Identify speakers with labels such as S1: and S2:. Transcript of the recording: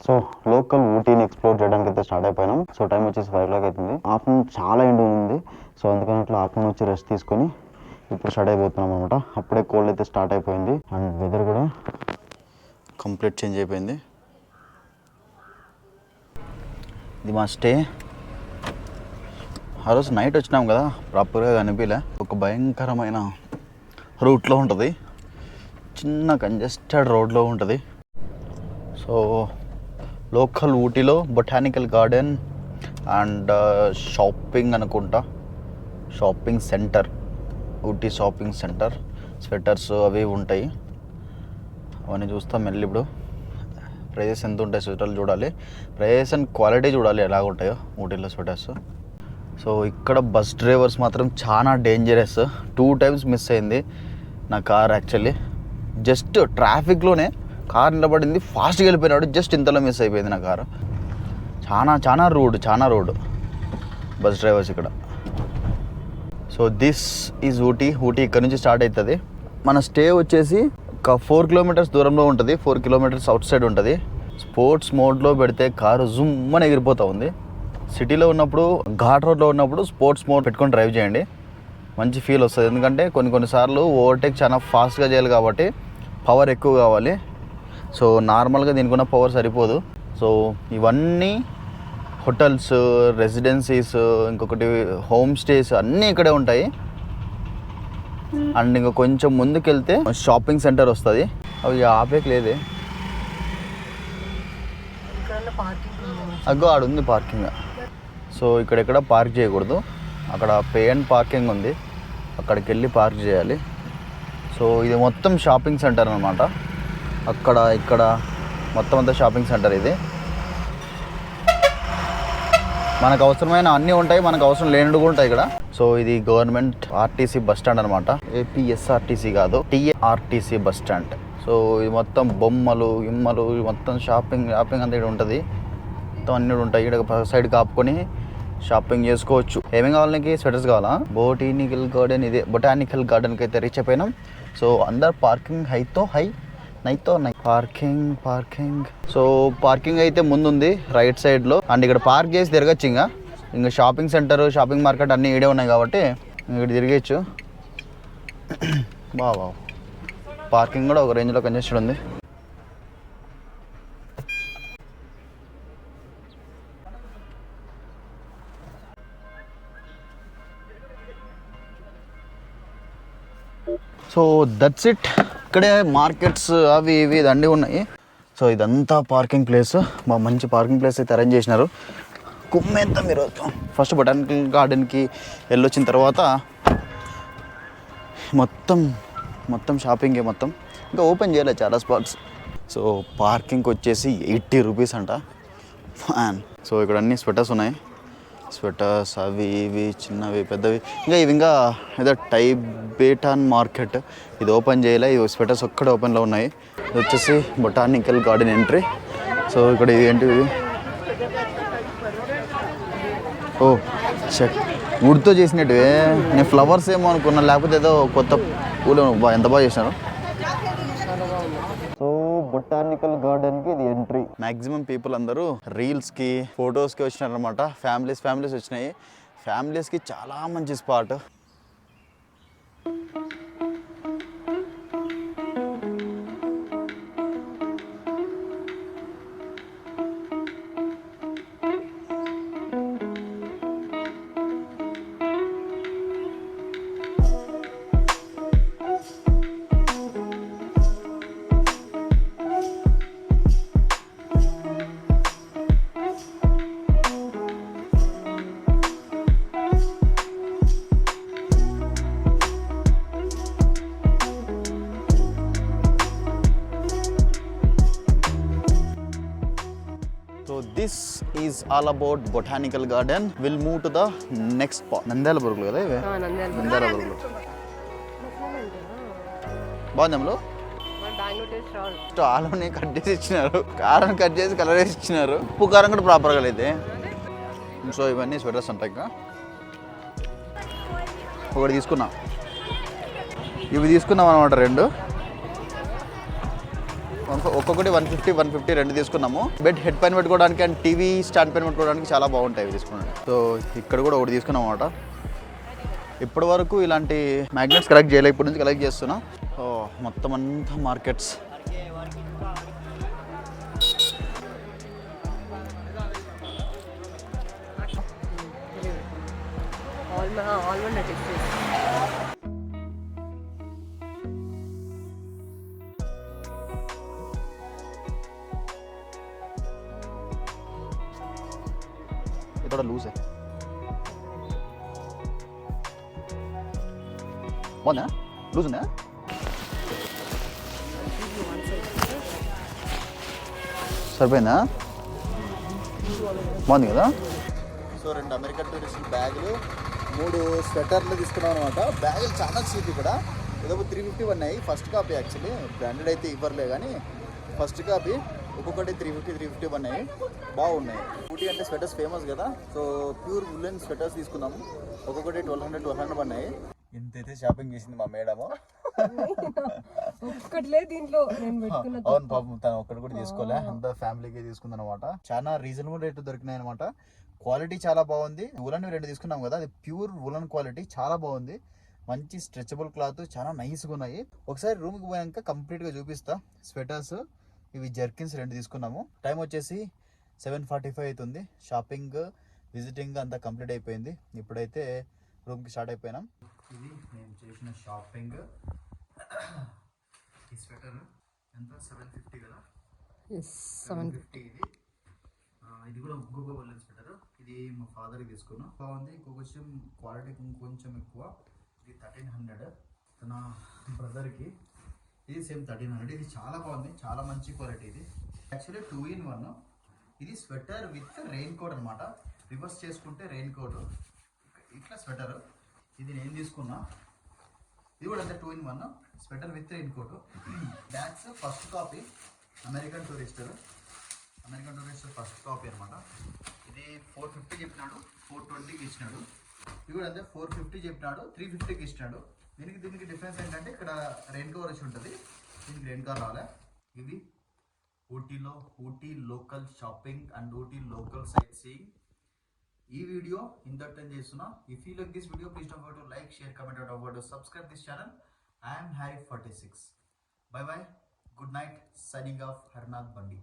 S1: So local ఊటీని explore చేయడానికి అయితే start అయిపోయినాం. సో టైం వచ్చేసి 5 o'clock అవుతుంది. ఆఫ్టర్నూన్ చాలా ఎండ ఉంది. సో అందుకని అట్లా ఆఫ్టర్నూన్ వచ్చి రెస్ట్ తీసుకొని ఇప్పుడు స్టార్ట్ అయిపోతున్నాం అనమాట. అప్పుడే కోల్డ్ అయితే స్టార్ట్ అయిపోయింది అండ్ వెదర్ కూడా కంప్లీట్ చేంజ్ అయిపోయింది. ఇది మా స్టే. ఆ రోజు నైట్ వచ్చినాం కదా, ప్రాపర్గా కనిపించలే. ఒక భయంకరమైన రూట్లో ఉంటుంది, చిన్న కంజెస్టెడ్ రోడ్లో ఉంటుంది. సో లోకల్ ఊటీలో బొటానికల్ గార్డెన్ అండ్ షాపింగ్ అనుకుంటా, shopping centre, Ooty shopping centre. Sweaters అవి ఉంటాయి, అవన్నీ చూస్తాం వెళ్ళి. ఇప్పుడు ప్రైజెస్ ఎంత ఉంటాయి స్వెటర్లు చూడాలి, ప్రైజెస్ అండ్ క్వాలిటీ చూడాలి ఎలా ఉంటాయో ఊటీలో స్వెటర్స్. సో ఇక్కడ బస్ డ్రైవర్స్ మాత్రం చాలా డేంజరస్. 2 times మిస్ అయింది నా కార్. యాక్చువల్లీ జస్ట్ ట్రాఫిక్లోనే కార్ నిలబడింది, ఫాస్ట్గా వెళ్ళిపోయినాడు, జస్ట్ ఇంతలో మిస్ అయిపోయింది నా కారు. చాలా రోడ్ బస్ డ్రైవర్స్ ఇక్కడ. So this is Ooty. Ooty ఇక్కడ నుంచి స్టార్ట్ అవుతుంది. మన స్టే వచ్చేసి ఒక 4 kilometers దూరంలో ఉంటుంది, 4 kilometers అవుట్ సైడ్ ఉంటుంది. స్పోర్ట్స్ మోడ్లో పెడితే కారు జుమ్ అని ఎగిరిపోతూ ఉంది. సిటీలో ఉన్నప్పుడు, ఘాట్ రోడ్లో ఉన్నప్పుడు స్పోర్ట్స్ మోడ్ పెట్టుకొని డ్రైవ్ చేయండి, మంచి ఫీల్ వస్తుంది. ఎందుకంటే కొన్నిసార్లు ఓవర్టేక్ చాలా ఫాస్ట్గా చేయాలి కాబట్టి పవర్ ఎక్కువ కావాలి. సో నార్మల్గా దీనికి ఉన్న పవర్ సరిపోదు. సో ఇవన్నీ హోటల్స్, రెసిడెన్సీస్, ఇంకొకటి హోమ్ స్టేస్ అన్నీ ఇక్కడే ఉంటాయి. అండ్ ఇంకా కొంచెం ముందుకెళ్తే షాపింగ్ సెంటర్ వస్తుంది. అవి ఆపేకి లేదే, అగ్గో ఆడుంది పార్కింగ్. సో ఇక్కడెక్కడ పార్క్ చేయకూడదు, అక్కడ పే అండ్ పార్కింగ్ ఉంది, అక్కడికి వెళ్ళి పార్క్ చేయాలి. సో ఇది మొత్తం షాపింగ్ సెంటర్ అనమాట. అక్కడ ఇక్కడ మొత్తం అంతా షాపింగ్ సెంటర్ ఇది. మనకు అవసరమైన అన్నీ ఉంటాయి, మనకు అవసరం లేనివి కూడా ఉంటాయి ఇక్కడ. సో ఇది గవర్నమెంట్ ఆర్టీసీ బస్ స్టాండ్ అనమాట. ఏపీఎస్ఆర్టీసీ కాదు, టీఆర్టీసీ బస్ స్టాండ్. సో ఇది మొత్తం బొమ్మలు గిమ్మలు మొత్తం షాపింగ్ అంతా ఇక్కడ ఉంటుంది. మొత్తం అన్నీ ఉంటాయి. ఇక్కడ సైడ్ కాపుకొని షాపింగ్ చేసుకోవచ్చు. ఏమేమి కావాలి నీకు? స్వెటర్స్ కావాలా? బొటానికల్ గార్డెన్, ఇదే బొటానికల్ గార్డెన్కి అయితే రీచ్ అయిపోయినాం. సో అందరు పార్కింగ్ నైతో పార్కింగ్. సో పార్కింగ్ అయితే ముందుంది రైట్ సైడ్లో. అండ్ ఇక్కడ పార్క్ చేసి తిరగచ్చు. ఇంకా షాపింగ్ సెంటర్, షాపింగ్ మార్కెట్ అన్నీ ఈడే ఉన్నాయి కాబట్టి ఇక్కడ తిరిగచ్చు. బాగా పార్కింగ్ కూడా ఒక రేంజ్లో కంజెస్టెడ్ ఉంది. So that's it. ఇక్కడే మార్కెట్స్ అవి ఇవి దండి ఉన్నాయి. సో ఇదంతా పార్కింగ్ ప్లేస్. మంచి పార్కింగ్ ప్లేస్ అయితే అరేంజ్ చేసినారు. కుమ్మేద్దాం ఈరోజు. ఫస్ట్ బొటానికల్ గార్డెన్కి వెళ్ళొచ్చిన తర్వాత మొత్తం షాపింగే. మొత్తం ఇంకా ఓపెన్ చేయలేదు చాలా స్పాట్స్. సో పార్కింగ్కి వచ్చేసి 80 rupees అంట. సో ఇక్కడ అన్ని స్వెటర్స్ ఉన్నాయి, స్వెటర్స్ అవి ఇవి చిన్నవి పెద్దవి. ఇంకా ఏదో టైబేటాన్ మార్కెట్, ఇది ఓపెన్ చేయలే. ఈ స్వెటర్స్ ఒక్కడే ఓపెన్లో ఉన్నాయి. ఇది వచ్చేసి బొటానికల్ గార్డెన్ ఎంట్రీ. సో ఇక్కడ ఇది ఏంటివి? ఓ చెక్, వుడ్తో చేసినట్టువే. నేను ఫ్లవర్స్ ఏమో అనుకున్నా, లేకపోతే ఏదో కొత్త పూలు. ఎంత బాగా చేసినారు. సో బొటానికల్ గార్డెన్కి ఇది ఎంట్రీ. మ్యాక్సిమం పీపుల్ అందరూ రీల్స్కి, ఫొటోస్కి వచ్చినారు అనమాట. ఫ్యామిలీస్ వచ్చినాయి. ఫ్యామిలీస్కి చాలా మంచి spot. This is all about botanical garden. We'll move to the next spot. Nandyal బురుగులు కదా ఇవి? నంద్యాల బురుగులు బాగుందా? ఆలుని కట్ చేసి ఇచ్చినారు, కారం కట్ చేసి కలర్ వేసి ఇచ్చినారు. ఉప్పు కారం కూడా ప్రాపర్గా లేదు. సో ఇవన్నీ స్వెటర్స్ ఉంటాయి. ఇంకా ఒకటి తీసుకున్నా, ఇవి తీసుకున్నాం అనమాట 2. ఒక్కొక్కటి 150 రెండు తీసుకున్నాము. హెడ్ పైన పెట్టుకోవడానికి అండ్ టీవీ స్టాండ్ పైన పెట్టుకోవడానికి చాలా బాగుంటాయి ఇవి తీసుకున్నాను. సో ఇక్కడ కూడా ఒకటి తీసుకున్నాం అన్నమాట. ఇప్పటి వరకు ఇలాంటి మ్యాగ్నెట్స్ కలెక్ట్ చేయలేదు, ఇప్పటి నుంచి కలెక్ట్ చేస్తున్నా. సో మొత్తం అంతా మార్కెట్స్. थोड़ा लूज है, బాగుందా? లూజ్ ఉందా? సరిపోయిందా? బాగుంది కదా. సో 2 అమెరికన్ టూరిస్ట్ బ్యాగులు, 3 స్వెటర్లు తీసుకున్నాం అనమాట. బ్యాగులు చాలా చీప్ ఇక్కడ. ఏదో 350 ఉన్నాయి. ఫస్ట్ కాపీ యాక్చువల్లీ, బ్రాండెడ్ అయితే ఇవ్వరులే కానీ ఫస్ట్ కాపీ. ఒక్కొక్కటి 350 ఉన్నాయి. బాగున్నాయి. ఊటీ అంటే స్వెటర్స్ ఫేమస్ కదా. సో ప్యూర్ వులెన్ స్వెటర్స్ తీసుకున్నాము. ఒక్కొక్కటి 1200 పడినాయి. ఇంతైతే షాపింగ్ చేసింది మా మేడము. అవును పాపం, తను ఒక్కటి కూడా తీసుకోలే, అంతా ఫ్యామిలీకి తీసుకుంది అనమాట. చాలా రీజనబుల్ రేట్ దొరికినాయి అనమాట. క్వాలిటీ చాలా బాగుంది. వులన్ 2 తీసుకున్నాం కదా, అది ప్యూర్ వులన్ క్వాలిటీ చాలా బాగుంది. మంచి స్ట్రెచబుల్ క్లాత్, చాలా నైస్గా ఉన్నాయి. ఒకసారి రూమ్కి పోయాక కంప్లీట్గా చూపిస్తా. స్వెటర్స్ ఇవి జర్కిన్స్ 2 తీసుకున్నాము. టైం వచ్చేసి 7:45 అవుతుంది. షాపింగ్ విజిటింగ్ అంతా కంప్లీట్ అయిపోయింది. ఇప్పుడైతే రూమ్కి స్టార్ట్ అయిపోయినాం. ఇది నేను చేసిన షాపింగ్. ఈ స్వెటర్ ఎంత? 750 కదా. 750 ఇది. ఇది కూడా ఇంకొక వులెన్ స్వెటర్. ఇది మా ఫాదర్కి తీసుకున్నాం. బాగుంది. ఇంకొంచెం క్వాలిటీ ఇంకొంచెం ఎక్కువ. ఇది 1300. తన బ్రదర్కి ఇది సేమ్ 1300. ఇది చాలా బాగుంది, చాలా మంచి క్వాలిటీ. ఇది యాక్చువల్లీ 2 in 1. ఇది స్వెటర్ విత్ రెయిన్ కోట్ అనమాట. రివర్స్ చేసుకుంటే రెయిన్ కోట్, ఇట్లా స్వెటర్. ఇది నేను తీసుకున్నా. ఇది కూడా అంతే 2 in 1 sweater with rain coat. Bags first copy American Tourister first copy అనమాట. ఇది 450 చెప్పినాడు, 420కి ఇచ్చినాడు. ఇది కూడా అంతే 450 చెప్పినాడు, 350కి ఇచ్చినాడు. దీనికి డిఫరెన్స్ ఏంటంటే ఇక్కడ రెయిన్ కవర్ వచ్చి ఉంటుంది, దీనికి రెయిన్ కవర్ రాలే. ఇవి Ooty local shopping and Ooty local sight seeing. ఈ వీడియో ఇంతటితో చేస్తున్నా. If you like this video please don't forget to like, share, comment, don't forget to subscribe this channel. I am Harry 46. By by, good night, signing off Harnath బండి.